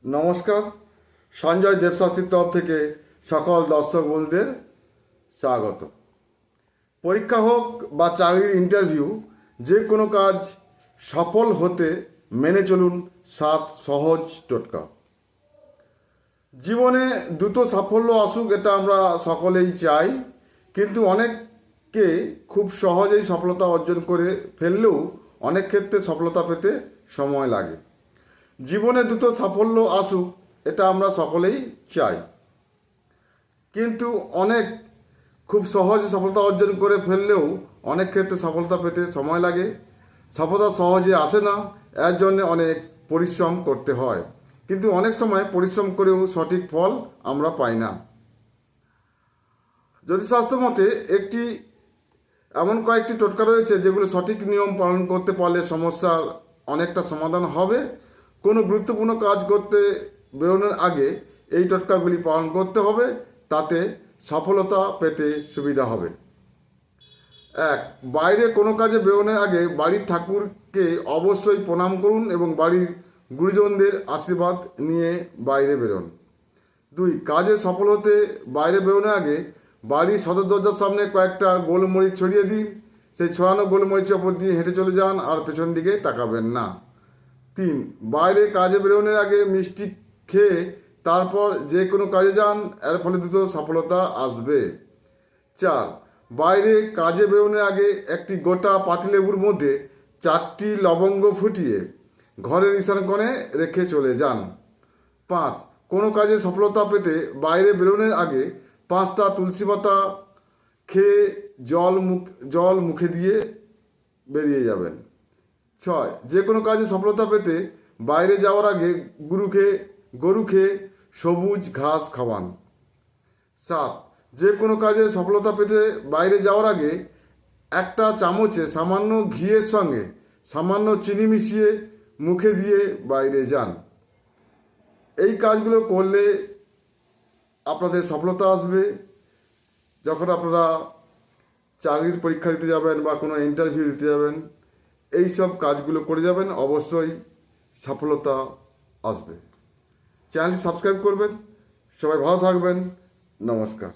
নমস্কার। সঞ্জয় দেবশাস্ত্রীর তরফ থেকে সকল দর্শক বন্ধুদের স্বাগত। পরীক্ষা হোক বা চাকরির ইন্টারভিউ, যে কোনো কাজ সফল হতে মেনে চলুন 7 সহজ টোটকা। জীবনে দ্রুত সাফল্য আসুক, এটা আমরা সকলেই চাই, কিন্তু অনেককে খুব সহজেই সফলতা অর্জন করে ফেললেও অনেক ক্ষেত্রে সফলতা পেতে সময় লাগে। জীবনে দ্রুত সাফল্য আসুক, এটা আমরা সকলেই চাই, কিন্তু অনেক খুব সহজে সফলতা অর্জন করে ফেললেও অনেক ক্ষেত্রে সফলতা পেতে সময় লাগে। সফলতা সহজে আসে না, এর জন্যে অনেক পরিশ্রম করতে হয়, কিন্তু অনেক সময় পরিশ্রম করেও সঠিক ফল আমরা পাই না। জ্যোতিষশাস্ত্র মতে এমন কয়েকটি টোটকা রয়েছে যেগুলো সঠিক নিয়ম পালন করতে পারলে সমস্যার অনেকটা সমাধান হবে। কোনো গুরুত্বপূর্ণ কাজ করতে বেরোনোর আগে এই টোটকাগুলি পালন করতে হবে, তাতে সফলতা পেতে সুবিধা হবে। 1. বাইরে কোনো কাজে বেরোনোর আগে বাড়ির ঠাকুরকে অবশ্যই প্রণাম করুন এবং বাড়ির গুরুজনদের আশীর্বাদ নিয়ে বাইরে বেরোন। 2. কাজে সফল হতে বাইরে বেরোনোর আগে বাড়ির সদর দরজার সামনে কয়েকটা গোলমরিচ ছড়িয়ে দিন। সেই ছড়ানো গোলমরিচের ওপর দিয়ে হেঁটে চলে যান আর পেছন দিকে তাকাবেন না। 3. বাইরে কাজে বেরোনোর আগে মিষ্টি খেয়ে তারপর যে কোনো কাজে যান, এর ফলে দ্রুত সফলতা আসবে। 4. বাইরে কাজে বেরোনোর আগে একটি গোটা পাতিলেবুর মধ্যে 4টি লবঙ্গ ফুটিয়ে ঘরের ঈশান কোণে রেখে চলে যান। 5. কোনো কাজে সফলতা পেতে বাইরে বেরোনোর আগে 5টা তুলসী পাতা খেয়ে জল মুখে দিয়ে বেরিয়ে যাবেন। 6. যে কোনো কাজে সফলতা পেতে বাইরে যাওয়ার আগে গরুকে সবুজ ঘাস খাওয়ান। 7. যে কোনো কাজে সফলতা পেতে বাইরে যাওয়ার আগে একটা চামচে সামান্য ঘিয়ের সঙ্গে সামান্য চিনি মিশিয়ে মুখে দিয়ে বাইরে যান। এই কাজগুলো করলে আপনাদের সফলতা আসবে। যখন আপনারা চাকরির পরীক্ষা দিতে যাবেন বা কোনো ইন্টারভিউ দিতে যাবেন, এই সব কাজগুলো করে যাবেন, অবশ্যই সফলতা আসবে। চ্যানেলটি সাবস্ক্রাইব করবেন। সবাই ভালো থাকবেন। নমস্কার।